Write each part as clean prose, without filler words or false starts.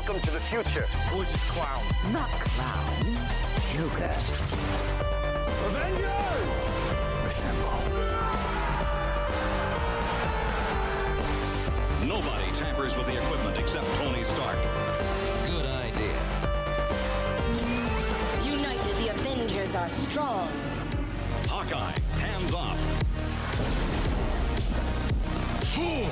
Welcome to the future. Who's this clown? Not clown. Joker. Avengers! Assemble. Nobody tampers with the equipment except Tony Stark. Good idea. United, the Avengers are strong. Hawkeye, hands off. Fool!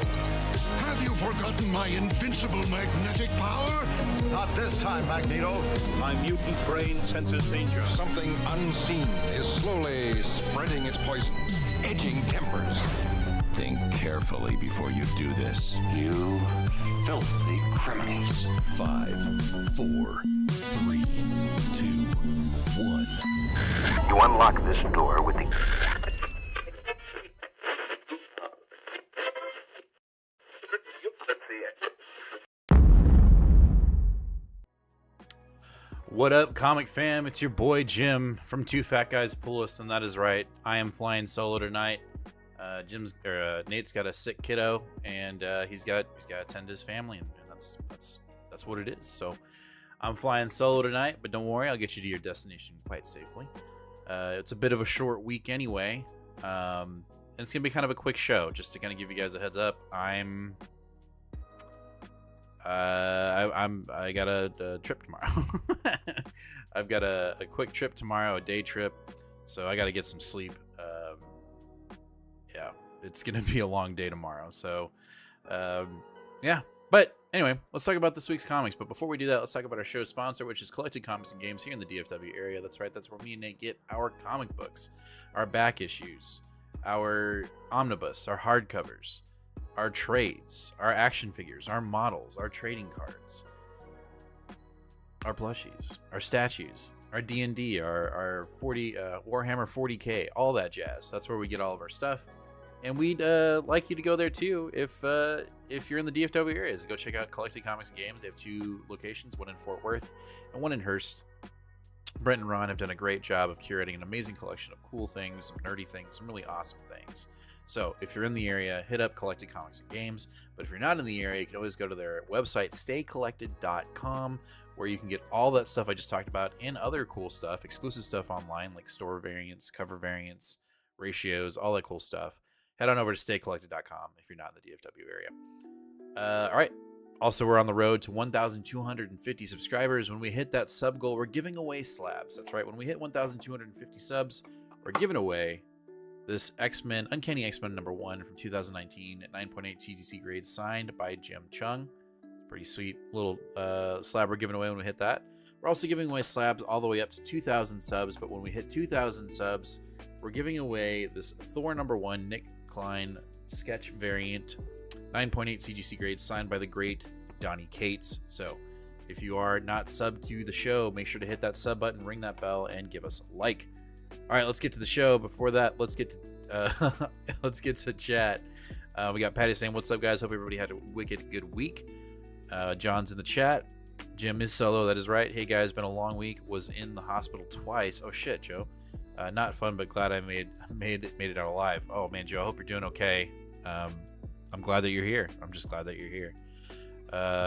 Have you forgotten my invincible magnetic power? Not this time, Magneto. My mutant brain senses danger. Something unseen is slowly spreading its poison, edging tempers. Think carefully before you do this. You filthy criminals. 5, 4, 3, 2, 1. You unlock this door with the... What up, comic fam? It's your boy Jim from Two Fat Guys Pull Us, and that is right. I am flying solo tonight. Nate's got a sick kiddo, and he's got to attend to his family, and that's what it is. So I'm flying solo tonight, but don't worry, I'll get you to your destination quite safely. It's a bit of a short week anyway, and it's gonna be kind of a quick show, just to kind of give you guys a heads up. I got a trip tomorrow. I've got a quick trip tomorrow, a day trip, so I got to get some sleep. Yeah, it's gonna be a long day tomorrow. So, yeah. But anyway, let's talk about this week's comics. But before we do that, let's talk about our show sponsor, which is Collected Comics and Games here in the DFW area. That's right. That's where me and Nate get our comic books, our back issues, our omnibus, our hardcovers, our trades, our action figures, our models, our trading cards, our plushies, our statues, our D&D, our 40 Warhammer 40K, all that jazz. That's where we get all of our stuff. And we'd like you to go there too if you're in the DFW area. So go check out Collected Comics and Games. They have 2 locations, one in Fort Worth and one in Hearst. Brent and Ron have done a great job of curating an amazing collection of cool things, some nerdy things, some really awesome things. So if you're in the area, hit up Collected Comics and Games. But if you're not in the area, you can always go to their website, staycollected.com, where you can get all that stuff I just talked about and other cool stuff, exclusive stuff online like store variants, cover variants, ratios, all that cool stuff. Head on over to staycollected.com if you're not in the DFW area. All right. Also, we're on the road to 1,250 subscribers. When we hit that sub goal, we're giving away slabs. That's right. When we hit 1,250 subs, we're giving away this X-Men, Uncanny X-Men #1 from 2019 at 9.8 TGC grade, signed by Jim Chung. Pretty sweet little slab we're giving away when we hit that. We're also giving away slabs all the way up to 2,000 subs, but when we hit 2,000 subs, we're giving away this Thor #1 Nick Klein sketch variant, 9.8 CGC grade, signed by the great Donnie Cates. So if you are not subbed to the show, make sure to hit that sub button, ring that bell, and give us a like. All right, let's get to the show. Before that, let's get to chat. We got Patty saying, "What's up, guys? Hope everybody had a wicked good week." John's in the chat. Jim is solo. That is right. Hey guys, been a long week. Was in the hospital twice. Oh shit, Joe. Not fun, but glad I made it out alive. Oh man, Joe, I hope you're doing okay. I'm glad that you're here. I'm just glad that you're here.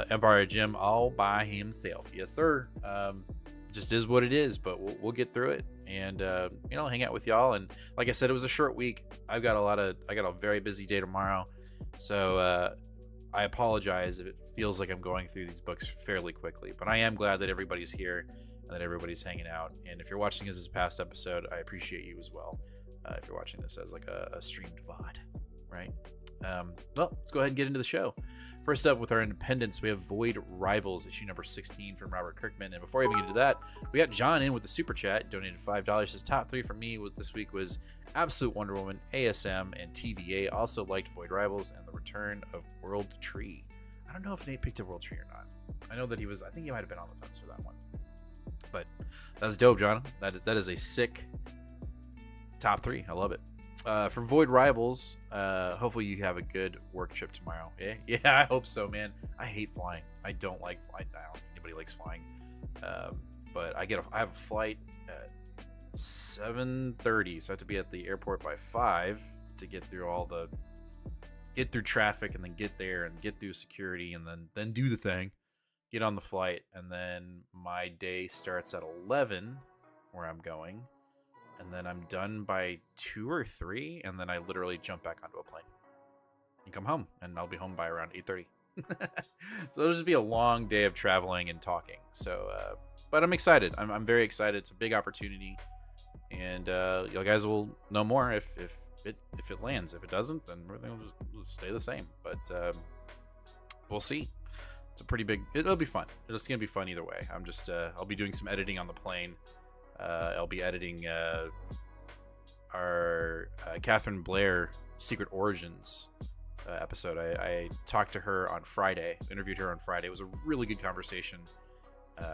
Empire Jim all by himself. Yes, sir. Just is what it is, but we'll get through it and hang out with y'all. And like I said, it was a short week. I got a very busy day tomorrow, so I apologize if it feels like I'm going through these books fairly quickly, but I am glad that everybody's here and that everybody's hanging out. And if you're watching this as a past episode, I appreciate you as well. If you're watching this as like a streamed VOD, right? Well, let's go ahead and get into the show. First up with our independents, we have Void Rivals, issue number 16 from Robert Kirkman. And before I even get into that, we got John in with the super chat, donated $5. His top 3 for me this week was Absolute Wonder Woman, ASM, and TVA. Also liked Void Rivals and the return of World Tree. I don't know if Nate picked up World Tree or not. I know that I think he might have been on the fence for that one. But that's dope, John. That is a sick top 3. I love it. For Void Rivals, hopefully you have a good work trip tomorrow. Yeah, I hope so, man. I hate flying. I don't like flying. I don't think anybody likes flying. But I have a flight at 7:30, so I have to be at the airport by 5 to get through traffic and then get there and get through security and then do the thing. get on the flight, and then my day starts at 11 where I'm going, and then I'm done by 2 or 3, and then I literally jump back onto a plane and come home, and I'll be home by around 8:30. So it'll just be a long day of traveling and talking. So, but I'm excited. I'm very excited. It's a big opportunity, and you guys will know more if it lands. If it doesn't, then everything will just stay the same. But we'll see. It's a pretty big. It'll be fun. It's gonna be fun either way. I'm just I'll be doing some editing on the plane. I'll be editing our Catherine Blair Secret Origins episode. I talked to her on Friday, interviewed her on Friday. It was a really good conversation.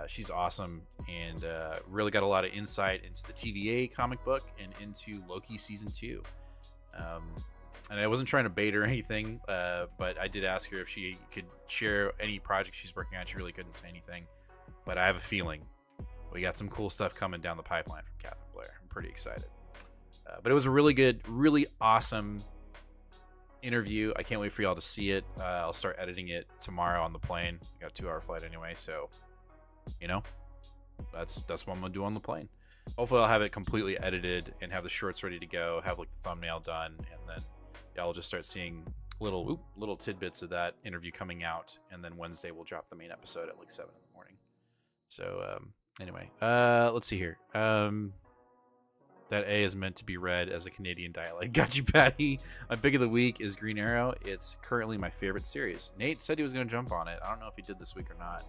She's awesome, and really got a lot of insight into the TVA comic book and into Loki season 2. And I wasn't trying to bait her or anything, but I did ask her if she could share any project she's working on. She really couldn't say anything, but I have a feeling we got some cool stuff coming down the pipeline from Catherine Blair. I'm pretty excited. But it was a really good, really awesome interview. I can't wait for y'all to see it. I'll start editing it tomorrow on the plane. I got a 2-hour flight anyway, so that's what I'm gonna do on the plane. Hopefully I'll have it completely edited and have the shorts ready to go, have like the thumbnail done, and then y'all will just start seeing little tidbits of that interview coming out, and then Wednesday we'll drop the main episode at like 7 in the morning. So anyway, let's see here. That A is meant to be read as a Canadian dialect. Got you, Patty. My pick of the week is Green Arrow. It's currently my favorite series. Nate said he was going to jump on it. I don't know if he did this week or not.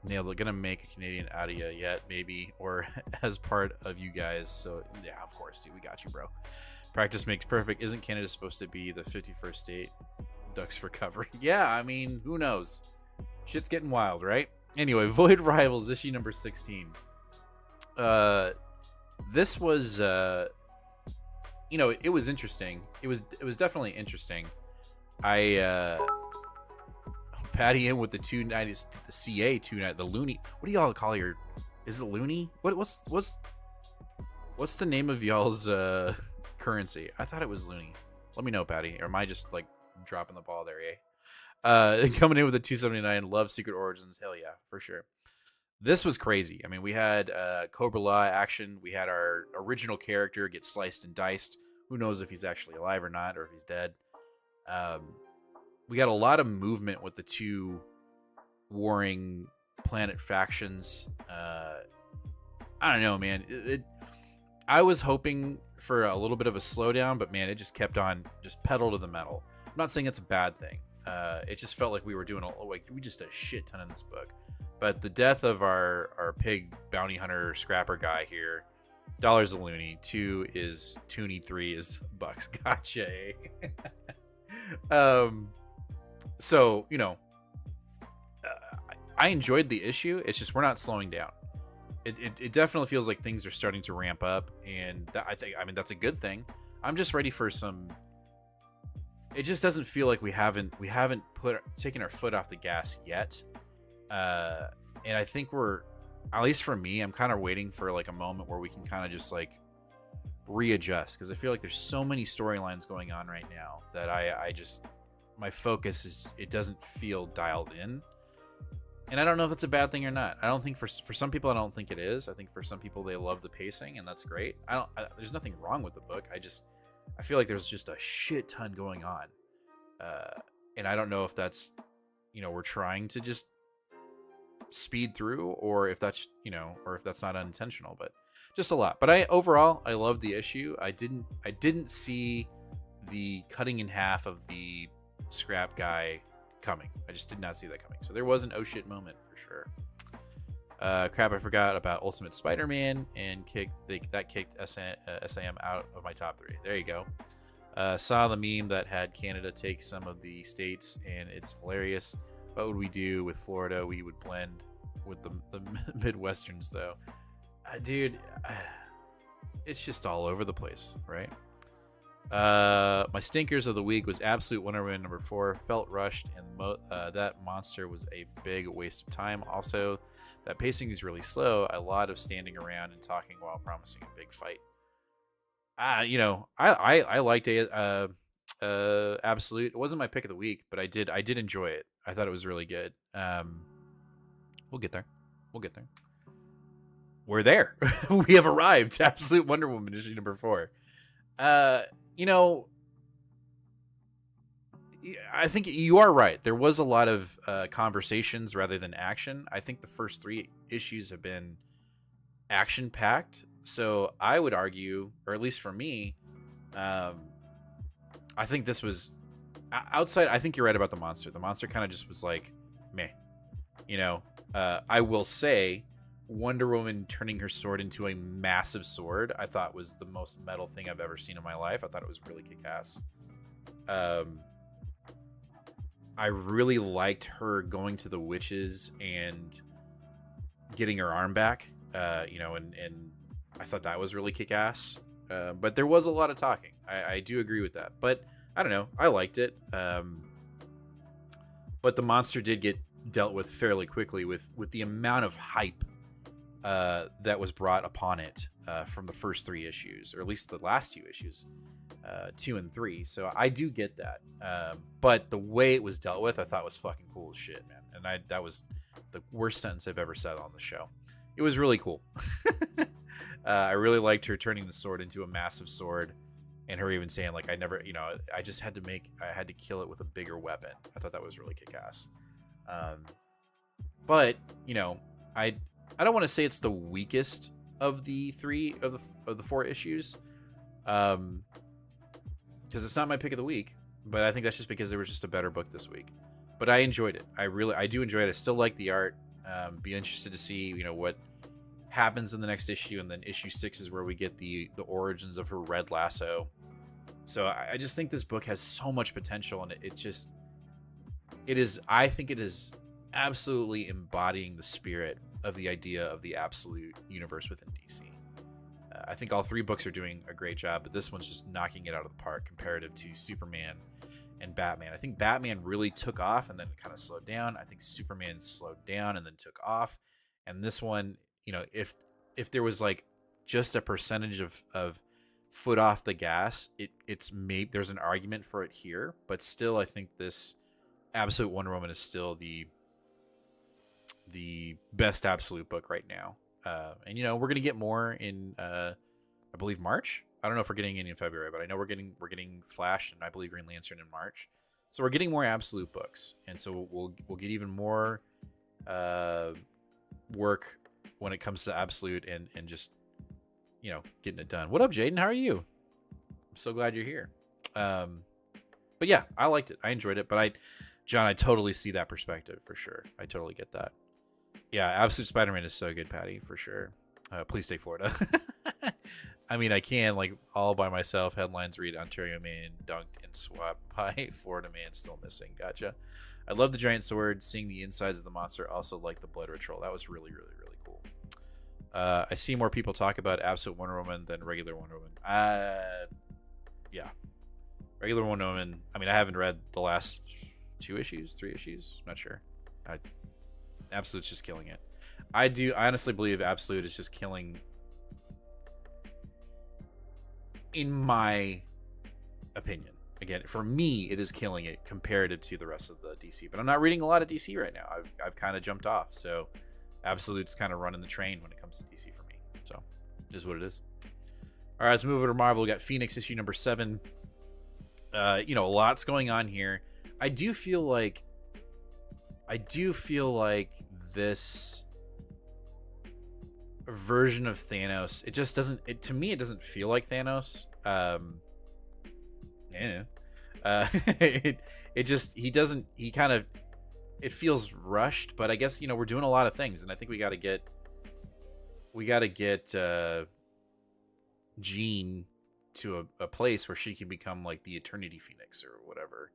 Neil, they're going to make a Canadian out of you yet, maybe, or as part of you guys. So, yeah, of course, dude. We got you, bro. Practice makes perfect. Isn't Canada supposed to be the 51st state? Ducks for cover. Yeah, I mean, who knows? Shit's getting wild, right? Anyway, Void Rivals, issue number 16. This was, it was interesting. It was definitely interesting. Patty in with the 290, the CA 290, the loony. What do y'all call your? Is it loony? What's the name of y'all's currency? I thought it was loony. Let me know, Patty. Or am I just like dropping the ball there? Coming in with the 279. Love Secret Origins. Hell yeah, for sure. This was crazy. I mean, we had Cobra Law action. We had our original character get sliced and diced. Who knows if he's actually alive or not, or if he's dead. We got a lot of movement with the two warring planet factions. I don't know, man. I was hoping for a little bit of a slowdown, but man, it just kept on just pedal to the metal. I'm not saying it's a bad thing. It just felt like we were doing we just did a shit ton in this book. But the death of our pig bounty hunter scrapper guy here, $1 a loony, 2 is Toonie, 3 is bucks. Gotcha. So I enjoyed the issue. It's just we're not slowing down. It definitely feels like things are starting to ramp up, and I mean that's a good thing. I'm just ready for some. It just doesn't feel like we haven't taken our foot off the gas yet. And I think we're, at least for me, I'm kind of waiting for like a moment where we can kind of just like readjust, because I feel like there's so many storylines going on right now that I just, my focus is, it doesn't feel dialed in. And I don't know if that's a bad thing or not. I don't think for some people, I don't think it is. I think for some people, they love the pacing, and that's great. There's nothing wrong with the book. I feel like there's just a shit ton going on. And I don't know if that's, we're trying to just speed through, or if that's not unintentional, but just a lot. But overall I loved the issue. I didn't see the cutting in half of the scrap guy coming. I just did not see that coming. So there was an oh shit moment for sure. Crap, I forgot about Ultimate Spider-Man, and that kicked SAM out of my top 3. There you go. Saw the meme that had Canada take some of the states, and it's hilarious. What would we do with Florida? We would blend with the Midwesterns, though. Dude, it's just all over the place, right? My stinkers of the week was Absolute Wonder Woman number 4. Felt rushed, and that monster was a big waste of time. Also, that pacing is really slow. A lot of standing around and talking while promising a big fight. I liked Absolute. It wasn't my pick of the week, but I did enjoy it. I thought it was really good. We'll get there. We'll get there. We're there. We have arrived to Absolute Wonder Woman issue number 4. You know, I think you are right. There was a lot of conversations rather than action. I think the first 3 issues have been action-packed. So I would argue, or at least for me, I think this was outside. I think you're right about the monster. The monster kind of just was like, meh. You know, I will say Wonder Woman turning her sword into a massive sword, I thought was the most metal thing I've ever seen in my life. I thought it was really kick-ass. I really liked her going to the witches and getting her arm back, you know, and I thought that was really kick-ass. But there was a lot of talking. I do agree with that. But I don't know. I liked it. But the monster did get dealt with fairly quickly with the amount of hype that was brought upon it from the first 3 issues, or at least the last 2 issues, 2 and 3. So I do get that. But the way it was dealt with, I thought was fucking cool as shit, man. And that was the worst sentence I've ever said on the show. It was really cool. I really liked her turning the sword into a massive sword, and her even saying, like, I never, you know, I had to kill it with a bigger weapon. I thought that was really kick-ass. But, you know, I don't want to say it's the weakest of the 4 issues, because it's not my pick of the week. But I think that's just because there was just a better book this week. But I enjoyed it. I do enjoy it. I still like the art. Be interested to see, you know, what happens in the next issue, and then issue 6 is where we get the origins of her red lasso. So I just think this book has so much potential, and I think it is absolutely embodying the spirit of the idea of the absolute universe within DC. I think all 3 books are doing a great job, but this one's just knocking it out of the park comparative to Superman and Batman. I think Batman really took off and then kind of slowed down. I think Superman slowed down and then took off. And this one, you know, if there was like just a percentage of foot off the gas, it's maybe there's an argument for it here, but still I think this Absolute Wonder Woman is still the best Absolute book right now. And you know, we're gonna get more in I believe March. I don't know if we're getting any in February, but I know we're getting Flash and I believe Green Lantern in March. So we're getting more Absolute books, and so we'll get even more work when it comes to Absolute and just, you know, getting it done. What up, Jaden? How are you? I'm so glad you're here. But yeah, I liked it. I enjoyed it. But John, I totally see that perspective for sure. I totally get that. Yeah, Absolute Spider-Man is so good, Patty, for sure. Please take Florida. I mean, I can, like, all by myself. Headlines read Ontario man dunked and swapped by Florida man still missing. Gotcha. I love the giant sword. Seeing the insides of the monster. Also like the blood ritual. That was really, really, really cool. I see more people talk about Absolute Wonder Woman than regular Wonder Woman. Yeah. Regular Wonder Woman. I mean, I haven't read the last 3 issues. I'm not sure. Absolute's just killing it. I honestly believe Absolute is just killing, in my opinion. Again, for me, it is killing it comparative to the rest of the DC. But I'm not reading a lot of DC right now. I've kind of jumped off. So Absolute's kind of running the train when it comes to DC for me. So it is what it is. All right, let's move over to Marvel. We got Phoenix issue number 7. You know, a lot's going on here. I do feel like this version of Thanos, it just doesn't, to me, it doesn't feel like Thanos. It feels rushed, but I guess, you know, we're doing a lot of things, and I think we got to get Jean to a place where she can become like the Eternity Phoenix or whatever,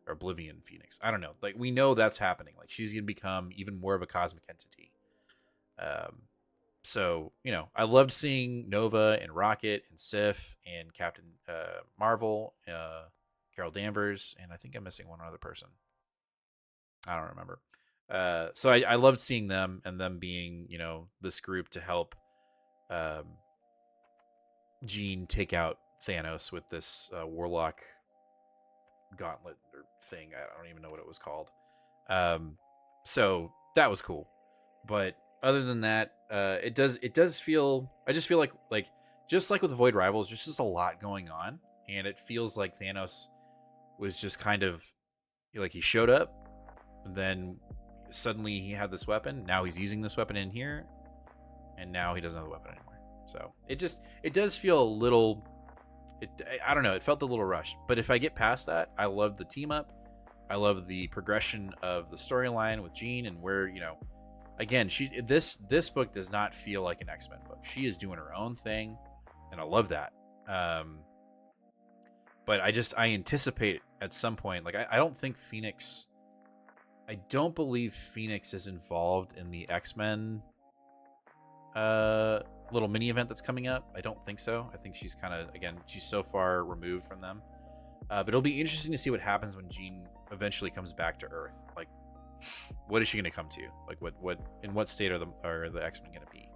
or Oblivion Phoenix. I don't know. Like, we know that's happening. Like, she's gonna become even more of a cosmic entity. So, you know, I loved seeing Nova and Rocket and Sif and Captain Marvel, Carol Danvers, and I think I'm missing one other person. I don't remember. So I loved seeing them, and them being, you know, this group to help Jean take out Thanos with this Warlock gauntlet or thing. I don't even know what it was called. So that was cool. But other than that, it does feel. I just feel like just like with Void Rivals, there's just a lot going on, and it feels like Thanos was just kind of like he showed up, and then suddenly he had this weapon. Now he's using this weapon in here, and now he doesn't have the weapon anymore. So it does feel a little. I don't know. It felt a little rushed. But if I get past that, I love the team up. I love the progression of the storyline with Jean and where, again, this book does not feel like an X-Men book. She is doing her own thing, and I love that. But I anticipate at some point, like I don't think Phoenix. I don't believe Phoenix is involved in the X-Men little mini event that's coming up. I don't think so. I think she's kind of, again, she's so far removed from them. But it'll be interesting to see what happens when Jean eventually comes back to Earth. Like, what is she going to come to? Like, in what state are the X-Men going to be?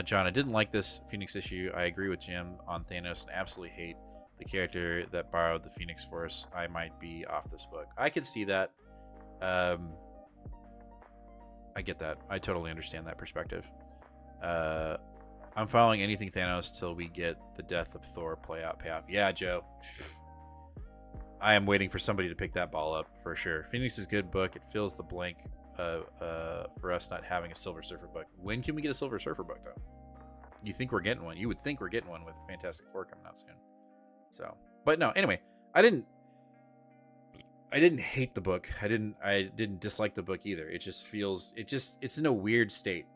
John, I didn't like this Phoenix issue. I agree with Jim on Thanos and absolutely hate the character that borrowed the Phoenix Force. I might be off this book. I could see that. I get that. I totally understand that perspective. I'm following anything Thanos till we get the death of Thor play out, pay off. Yeah, Joe. I am waiting for somebody to pick that ball up for sure. Phoenix is a good book. It fills the blank for us not having a Silver Surfer book. When can we get a Silver Surfer book, though? You think we're getting one? You would think we're getting one with Fantastic Four coming out soon. So, but no. Anyway, I didn't hate the book. I didn't dislike the book either. It just feels it's in a weird state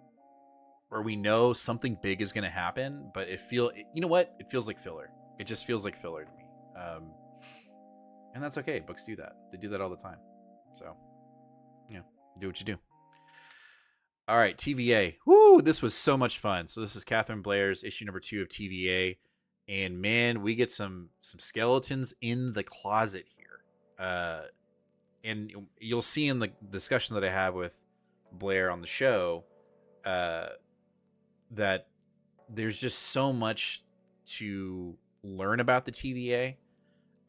where we know something big is going to happen, but you know what? It feels like filler. It just feels like filler to me. And that's okay. Books do that. They do that all the time. So, yeah, do what you do. All right, TVA. Woo, this was so much fun. So this is Catherine Blair's issue number 2 of TVA. And man, we get some skeletons in the closet here. And you'll see in the discussion that I have with Blair on the show that there's just so much to learn about the TVA.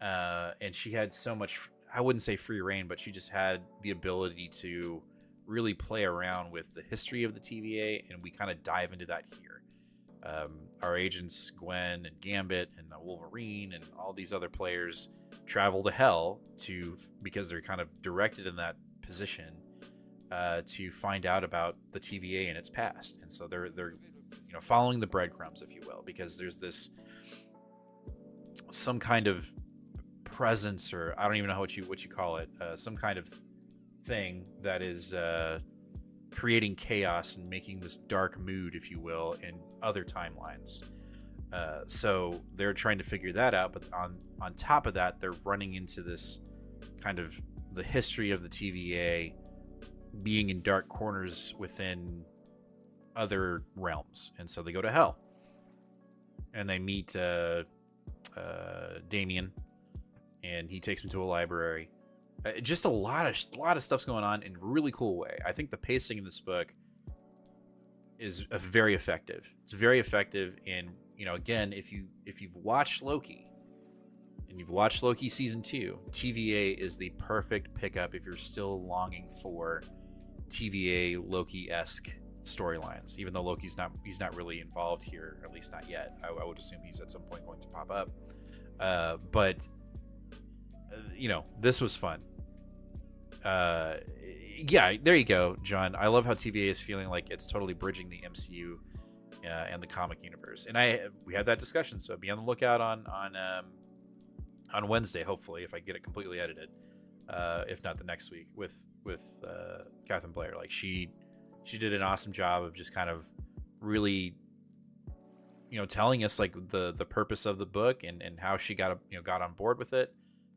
And she had so much, I wouldn't say free reign, but she just had the ability to really play around with the history of the TVA, and we kind of dive into that here. Our agents, Gwen and Gambit and Wolverine and all these other players travel to Hell because they're kind of directed in that position to find out about the TVA and its past. And so they're following the breadcrumbs, if you will, because there's this some kind of presence, or I don't even know what you call it, some kind of thing that is creating chaos and making this dark mood, if you will, in other timelines. So they're trying to figure that out, but on top of that, they're running into this kind of the history of the TVA being in dark corners within other realms. And so they go to Hell and they meet Damien, and he takes them to a library. Just a lot of stuff's going on in a really cool way. I think the pacing in this book is very effective. It's very effective. And again, if you've watched Loki and you've watched Loki season 2, TVA is the perfect pickup if you're still longing for TVA Loki-esque storylines. Even though Loki's not really involved here, at least not yet. I would assume he's at some point going to pop up. But this was fun. Yeah, there you go, John. I love how TVA is feeling like it's totally bridging the MCU and the comic universe. And we had that discussion, so be on the lookout on Wednesday, hopefully, if I get it completely edited. If not the next week with Catherine Blair. Like she did an awesome job of just kind of really telling us like the purpose of the book and how she got on board with it.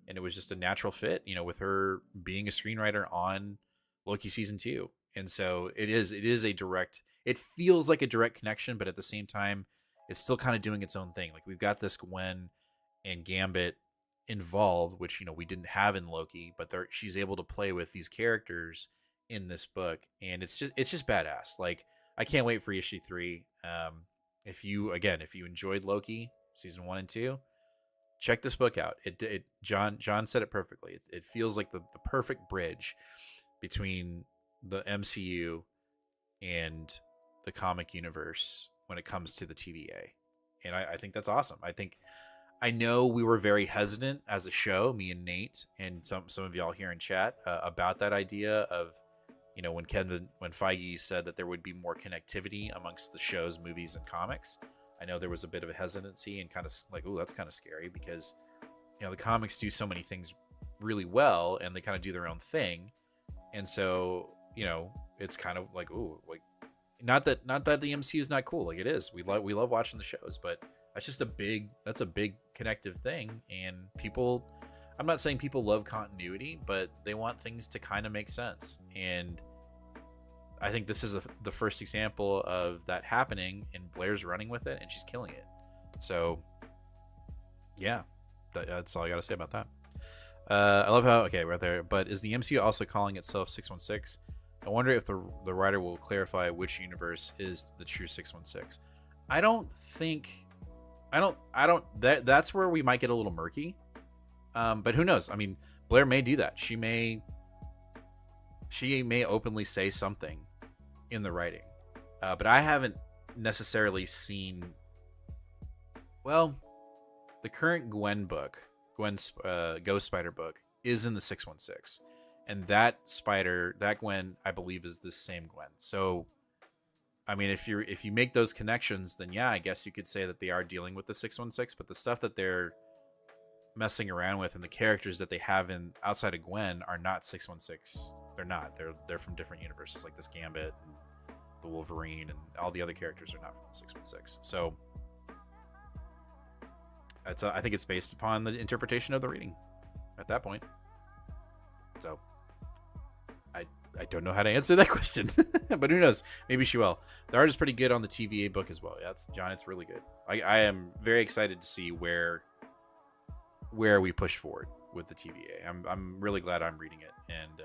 And it was just a natural fit, with her being a screenwriter on Loki season 2. And so it is it feels like a direct connection, but at the same time, it's still kind of doing its own thing. Like we've got this Gwen and Gambit involved, which, we didn't have in Loki, but she's able to play with these characters in this book. And it's just badass. Like I can't wait for issue 3. If you enjoyed Loki season 1 and 2, check this book out. John said it perfectly. It feels like the perfect bridge between the MCU and the comic universe when it comes to the TVA. And I think that's awesome. I know we were very hesitant as a show, me and Nate, and some of y'all here in chat, about that idea of, when Feige said that there would be more connectivity amongst the shows, movies, and comics. I know there was a bit of a hesitancy and kind of like, oh, that's kind of scary because, the comics do so many things really well and they kind of do their own thing. And so, it's kind of like, ooh, like, not that the MCU is not cool. Like, it is. We love watching the shows, but that's a big connective thing. And people, I'm not saying people love continuity, but they want things to kind of make sense. And I think this is the first example of that happening, and Blair's running with it and she's killing it. So yeah, that's all I got to say about that. I love how, okay, right there, but is the MCU also calling itself 616? I wonder if the writer will clarify which universe is the true 616. That's where we might get a little murky. But who knows? I mean, Blair may do that. She may openly say something in the writing. But I haven't necessarily seen, well, the current Gwen's Ghost Spider book is in the 616. And that Gwen, I believe, is this same Gwen. So, I mean, if you make those connections, then yeah, I guess you could say that they are dealing with the 616. But the stuff that they're messing around with and the characters that they have in outside of Gwen are not 616. They're not. They're from different universes, like this Gambit and the Wolverine, and all the other characters are not from the 616. So, I think it's based upon the interpretation of the reading at that point. So, I don't know how to answer that question, but who knows? Maybe she will. The art is pretty good on the TVA book as well. Yeah, John, it's really good. I am very excited to see where we push forward with the TVA. I'm really glad I'm reading it, and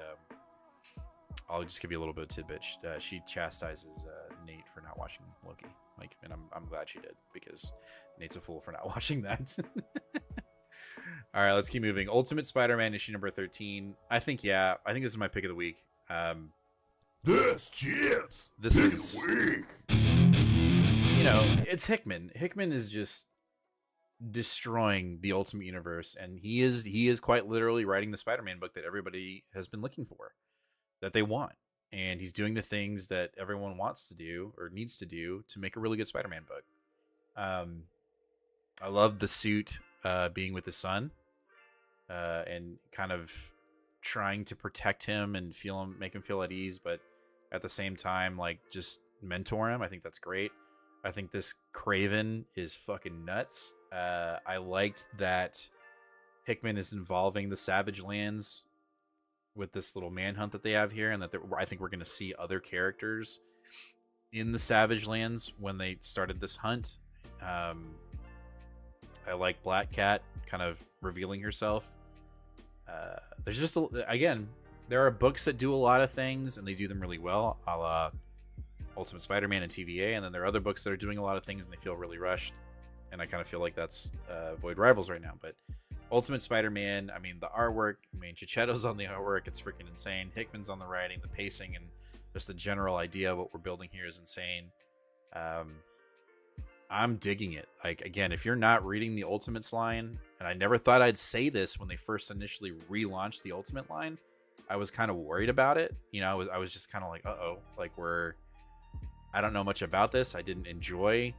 I'll just give you a little bit of tidbit. She chastises Nate for not watching Loki, and I'm glad she did, because Nate's a fool for not watching that. All right, let's keep moving. Ultimate Spider-Man issue number 13. I think this is my pick of the week. This was week. It's Hickman. Hickman is just destroying the Ultimate Universe, and he is quite literally writing the Spider-Man book that everybody has been looking for, that they want, and he's doing the things that everyone wants to do or needs to do to make a really good Spider-Man book. I love the suit being with the son, and kind of trying to protect him and make him feel at ease, but at the same time, like, just mentor him. I think that's great. I think this Craven is fucking nuts. I liked that Hickman is involving the Savage Lands with this little manhunt that they have here, and that I think we're going to see other characters in the Savage Lands when they started this hunt. I like Black Cat kind of revealing herself. There's just again, there are books that do a lot of things and they do them really well, a la Ultimate Spider-Man and TVA, and then there are other books that are doing a lot of things and they feel really rushed, and I kind of feel like that's Void Rivals right now. But Ultimate Spider-Man, I mean, the artwork, Chichetto's on the artwork, it's freaking insane. Hickman's on the writing, the pacing, and just the general idea of what we're building here is insane. I'm digging it. Like, again, if you're not reading the Ultimates line, and I never thought I'd say this when they first initially relaunched the Ultimate line, I was kind of worried about it. I was just kind of like, uh-oh, like, I don't know much about this. I didn't enjoy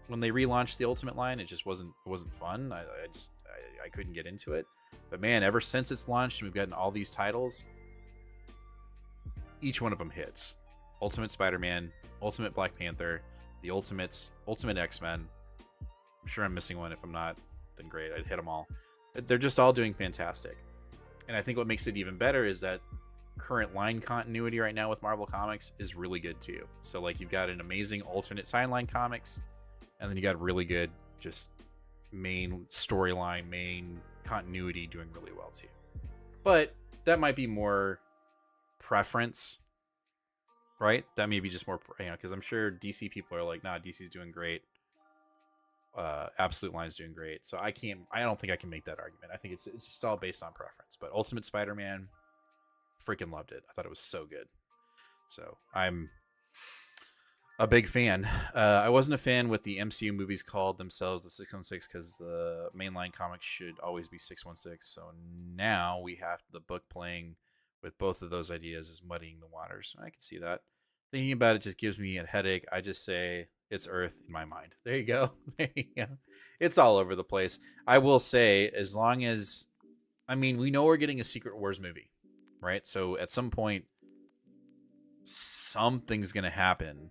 when they relaunched the Ultimate line. It just wasn't fun. I couldn't get into it. But man, ever since it's launched and we've gotten all these titles, each one of them hits. Ultimate Spider-Man, Ultimate Black Panther, the Ultimates, Ultimate X-Men. I'm sure I'm missing one. If I'm not, then great. I'd hit them all. They're just all doing fantastic. And I think what makes it even better is that current line continuity right now with Marvel Comics is really good too. So, like, you've got an amazing alternate sideline comics, and then you got really good just main storyline, main continuity doing really well too. But that might be more preference, right? That may be just more, because I'm sure DC people are like, nah, DC's doing great. Absolute Line's doing great. So I don't think I can make that argument. I think it's just all based on preference. But Ultimate Spider-Man, freaking loved it. I thought it was so good. So I'm a big fan. I wasn't a fan with the MCU movies called themselves the 616 because the mainline comics should always be 616. So now we have the book playing with both of those ideas is muddying the waters. I can see that. Thinking about it just gives me a headache. I just say it's Earth in my mind. There you go. There you go. It's all over the place. I will say, as long as, I mean, we know we're getting a Secret Wars movie, right? So at some point, something's going to happen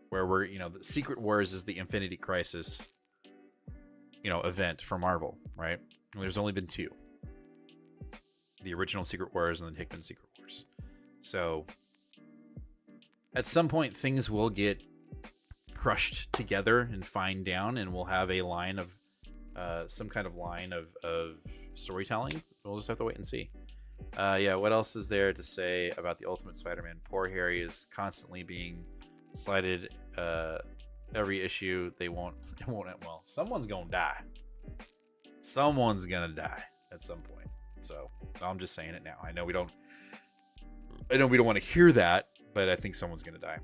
where we're, the Secret Wars is the Infinity Crisis, event for Marvel, right? And there's only been 2. The original Secret Wars and then Hickman Secret Wars. So at some point, things will get crushed together and fined down, and we'll have a line of some kind of line of storytelling. We'll just have to wait and see. Yeah, what else is there to say about the Ultimate Spider-Man? Poor Harry is constantly being slighted every issue. It won't end well. Someone's gonna die. Someone's gonna die at some point. So I'm just saying it now. I know we don't want to hear that, but I think someone's gonna die.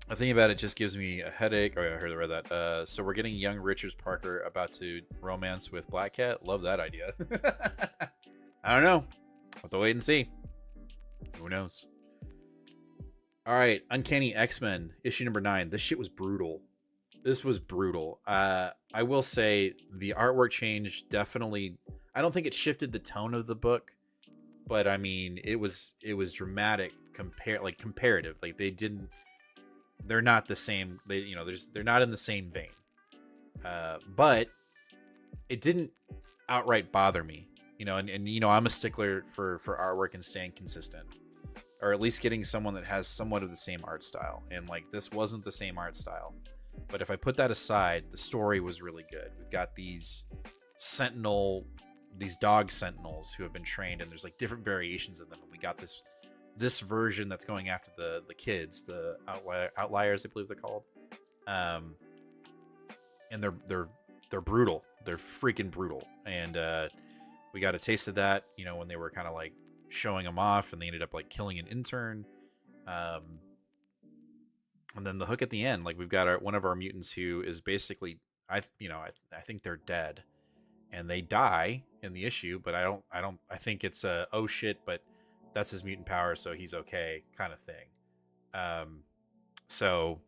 The thing about it just gives me a headache. Oh, yeah, I read that. So we're getting young Richards Parker about to romance with Black Cat. Love that idea. I don't know. We'll have to wait and see. Who knows? All right, Uncanny X-Men, issue number 9. This shit was brutal. This was brutal. I will say the artwork change definitely. I don't think it shifted the tone of the book, but I mean, it was dramatic. Comparative. Like they're not the same. They're not in the same vein. But it didn't outright bother me. And I'm a stickler for artwork and staying consistent, or at least getting someone that has somewhat of the same art style. And like this wasn't the same art style, but if I put that aside, the story was really good. We've got these dog sentinels who have been trained, and there's like different variations of them. And we got this version that's going after the kids, the outliers, I believe they're called. And they're brutal. They're freaking brutal. And we got a taste of that, when they were kind of like showing them off, and they ended up like killing an intern. And then the hook at the end, like we've got one of our mutants who is basically, I think they're dead, and they die in the issue, but I think it's oh shit, but that's his mutant power, so he's okay kind of thing. So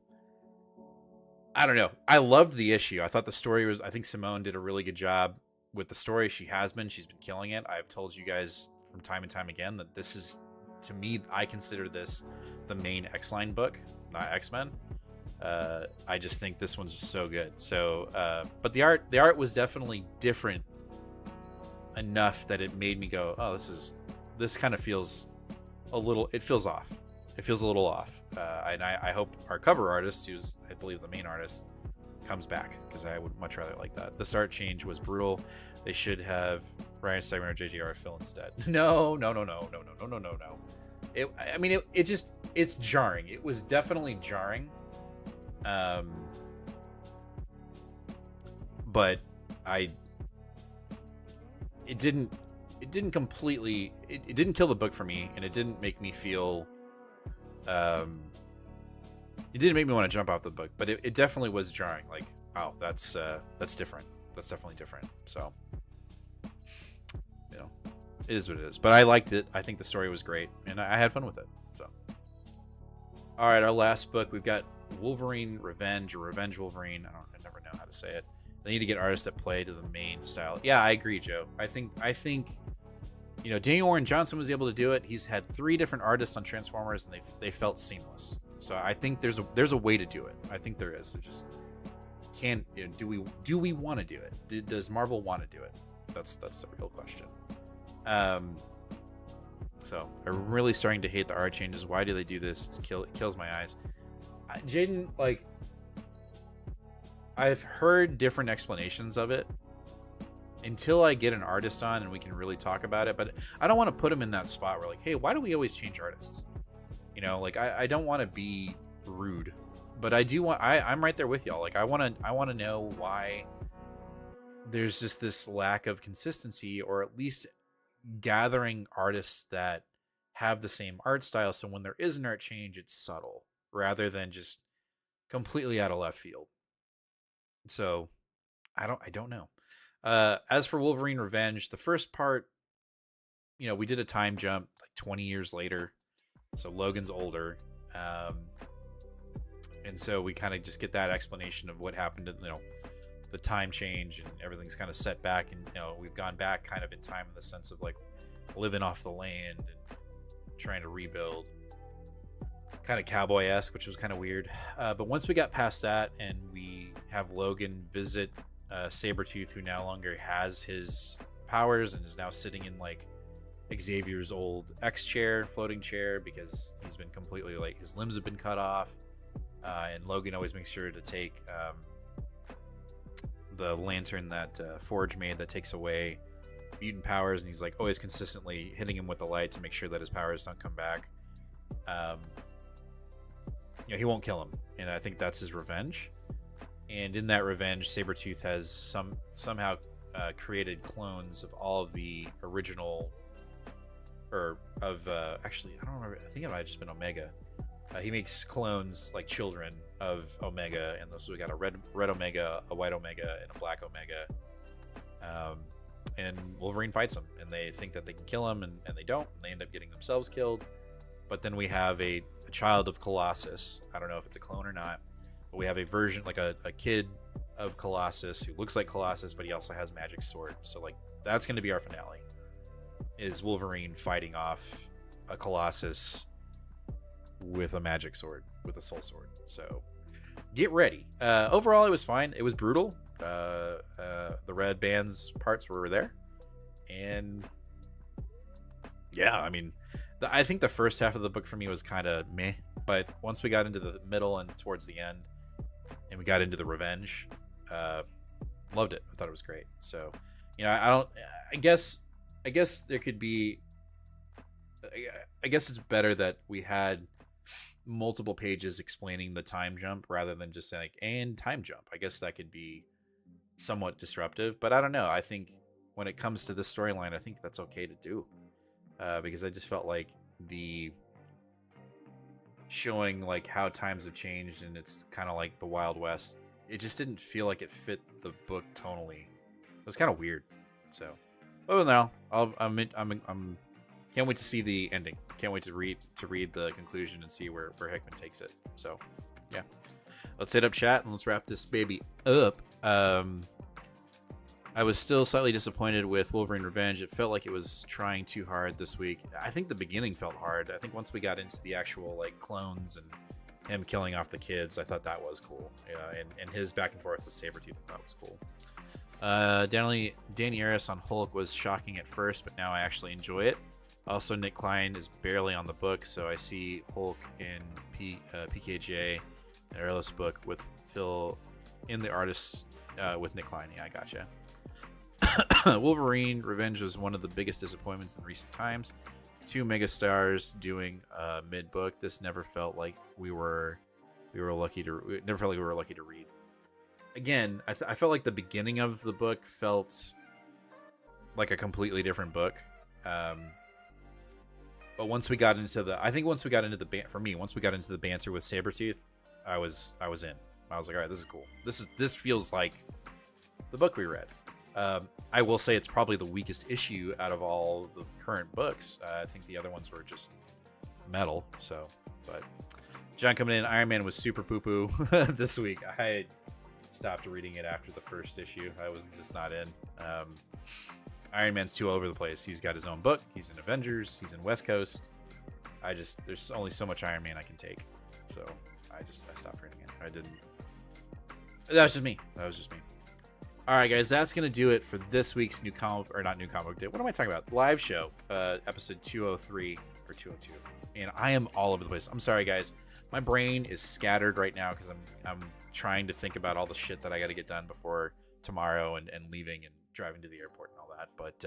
I don't know. I loved the issue. I thought the story I think Simone did a really good job with the story. She's been killing it. I've told you guys from time and time again that this is, to me, I consider this the main X-Line book, not X-Men. I just think this one's just so good. So, but the art was definitely different enough that it made me go, oh, this kind of feels it feels off. It feels a little off. And I hope our cover artist, who's I believe the main artist, comes back, because I would much rather like that. This art change was brutal. They should have Ryan Stegman or JJR fill instead. No. It's jarring. It was definitely jarring. But it didn't completely, it didn't kill the book for me, and it didn't make me feel, it didn't make me want to jump off the book, but it definitely was jarring. Like, oh, that's different. That's definitely different. So, it is what it is. But I liked it. I think the story was great, and I had fun with it. So, all right, our last book, we've got Wolverine Revenge, or Revenge Wolverine. I never know how to say it. They need to get artists that play to the main style. Yeah, I agree, Joe. I think Daniel Warren Johnson was able to do it. He's had 3 different artists on Transformers, and they felt seamless. So I think there's a way to do it. I think there is. It just do we want to do it? Does Marvel want to do it? That's the real question. So I'm really starting to hate the art changes. Why do they do this? It kills my eyes. Jaden, like, I've heard different explanations of it. Until I get an artist on and we can really talk about it, but I don't want to put them in that spot where, like, hey, why do we always change artists? Like, I don't want to be rude, but I do want. I'm right there with y'all. Like, I want to know why there's just this lack of consistency, or at least gathering artists that have the same art style. So when there is an art change, it's subtle rather than just completely out of left field. So I don't know. As for Wolverine Revenge, the first part, we did a time jump like 20 years later. So Logan's older. And so we kind of just get that explanation of what happened to, the time change, and everything's kind of set back. And, we've gone back kind of in time in the sense of like living off the land and trying to rebuild. Kind of cowboy-esque, which was kind of weird. But once we got past that and we have Logan visit Sabretooth, who no longer has his powers and is now sitting in like Xavier's old X chair, floating chair, because he's been completely like his limbs have been cut off. And Logan always makes sure to take the lantern that Forge made that takes away mutant powers, and he's like always consistently hitting him with the light to make sure that his powers don't come back. He won't kill him, and I think that's his revenge. And in that revenge, Sabretooth has somehow created clones of all of the original, actually, I don't remember. I think it might have just been Omega. He makes clones like children of Omega, and so we got a red Omega, a white Omega, and a black Omega. And Wolverine fights them, and they think that they can kill him, and they don't. And they end up getting themselves killed. But then we have a child of Colossus. I don't know if it's a clone or not, but we have a version, like a kid of Colossus who looks like Colossus, but he also has magic sword. So like that's going to be our finale, is Wolverine fighting off a Colossus with a magic sword, with a soul sword. So get ready. Overall, it was fine. It was brutal. The Red Band's parts were there, and yeah, I mean, I think the first half of the book for me was kind of meh, but once we got into the middle and towards the end, and we got into the revenge, loved it. I thought it was great. So, I guess there could be. I guess it's better that we had multiple pages explaining the time jump rather than just saying and time jump. I guess that could be somewhat disruptive, but I don't know. I think when it comes to this storyline, I think that's okay to do, because I just felt like the showing like how times have changed and it's kind of like the Wild West. It just didn't feel like it fit the book tonally. It was kind of weird. So, oh no, I'm can't wait to see the ending. Can't wait to read the conclusion and see where Hickman takes it. So, yeah. Let's hit up chat and let's wrap this baby up. I was still slightly disappointed with Wolverine Revenge. It felt like it was trying too hard this week. I think the beginning felt hard. I think once we got into the actual like clones and him killing off the kids, I thought that was cool. And his back and forth with Sabretooth, I thought was cool. Danny Aris on Hulk was shocking at first, but now I actually enjoy it. Also, Nick Klein is barely on the book, so I see Hulk in PKJ, an Airless book with Phil in the artist with Nick Klein. Yeah, I gotcha. Wolverine Revenge was one of the biggest disappointments in recent times. 2 megastars doing mid-book. This never felt like we were lucky to. Never felt like we were lucky to read. Again, I felt like the beginning of the book felt like a completely different book. But once we got into the banter with Sabretooth, I was in. I was like, all right, this is cool. This feels like the book we read. I will say it's probably the weakest issue out of all the current books. I think the other ones were just metal. So, but John coming in, Iron Man was super poo-poo this week. I stopped reading it after the first issue. I was just not in. Iron Man's too all over the place. He's got his own book. He's in Avengers. He's in West Coast. There's only so much Iron Man I can take. So I stopped reading it. I didn't. That was just me. All right, guys, that's going to do it for this week's not new comic day. What am I talking about? Live show, episode 203 or 202. And I am all over the place. I'm sorry, guys. My brain is scattered right now because I'm trying to think about all the shit that I got to get done before tomorrow and leaving and driving to the airport and all that. But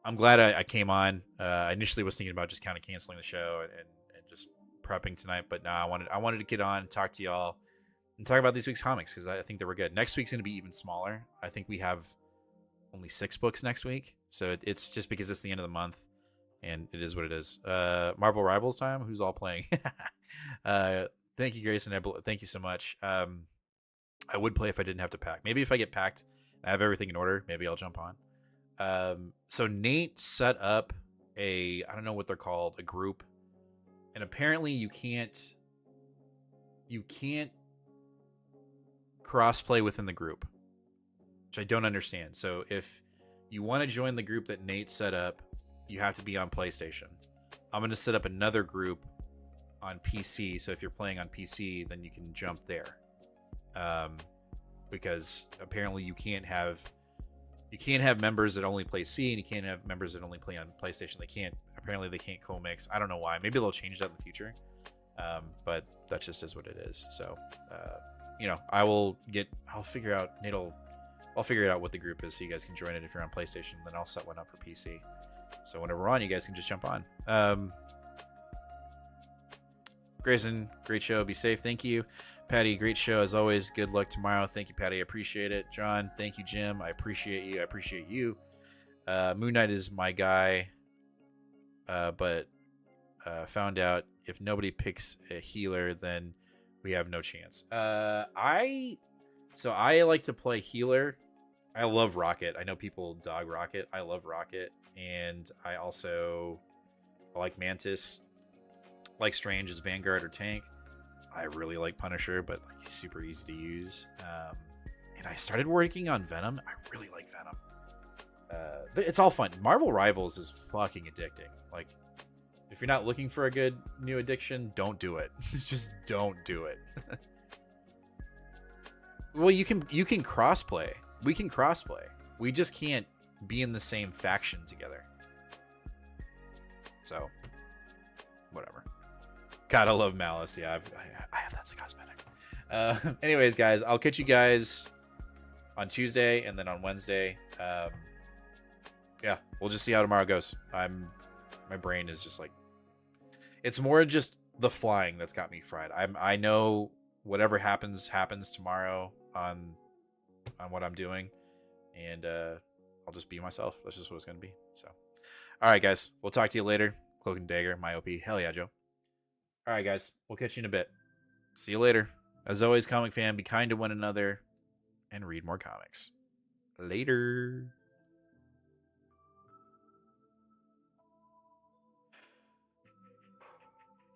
I'm glad I came on. I initially was thinking about just kind of canceling the show and just prepping tonight. But no, I wanted to get on and talk to y'all and talk about this week's comics because I think they were good. Next week's going to be even smaller. I think we have only 6 books next week. So it's just because it's the end of the month. and it is what it is. Marvel Rivals time. Who's all playing? Thank you, Grayson. Thank you so much. I would play if I didn't have to pack. Maybe if I get packed, I have everything in order. Maybe I'll jump on. So Nate set up I don't know what they're called, a group, and apparently you can't cross-play within the group, which I don't understand. So if you want to join the group that Nate set up, you have to be on PlayStation. I'm going to set up another group on PC, so if you're playing on PC, then you can jump there. Because apparently you can't have members that only play C, and you can't have members that only play on PlayStation. They can't co-mix. I don't know why. Maybe they'll change that in the future. But that just is what it is. So, I'll figure out, I'll figure it out what the group is so you guys can join it if you're on PlayStation. Then I'll set one up for PC. So whenever we're on, you guys can just jump on. Grayson, great show. Be safe. Thank you. Patty, great show as always. Good luck tomorrow. Thank you, Patty. I appreciate it. John, thank you, Jim. I appreciate you. I appreciate you. Moon Knight is my guy, but found out if nobody picks a healer, then we have no chance. I like to play healer. I love Rocket. I know people dog Rocket. I love Rocket, and I also like Mantis. Like Strange as Vanguard or tank. I really like Punisher, but like he's super easy to use. And I started working on Venom. I really like Venom. It's all fun. Marvel Rivals is fucking addicting. Like, if you're not looking for a good new addiction, don't do it. Just don't do it. Well, you can crossplay. We can crossplay. We just can't be in the same faction together. So, whatever. God, I love Malice. Yeah, I have that as a cosmetic. Anyways, guys, I'll catch you guys on Tuesday and then on Wednesday. Yeah, we'll just see how tomorrow goes. My brain is just like, it's more just the flying that's got me fried. I know whatever happens tomorrow on what I'm doing, and I'll just be myself. That's just what it's gonna be. So, all right, guys, we'll talk to you later. Cloak and Dagger, myop. Hell yeah, Joe. All right, guys, we'll catch you in a bit. See you later. As always, comic fan, be kind to one another and read more comics. Later.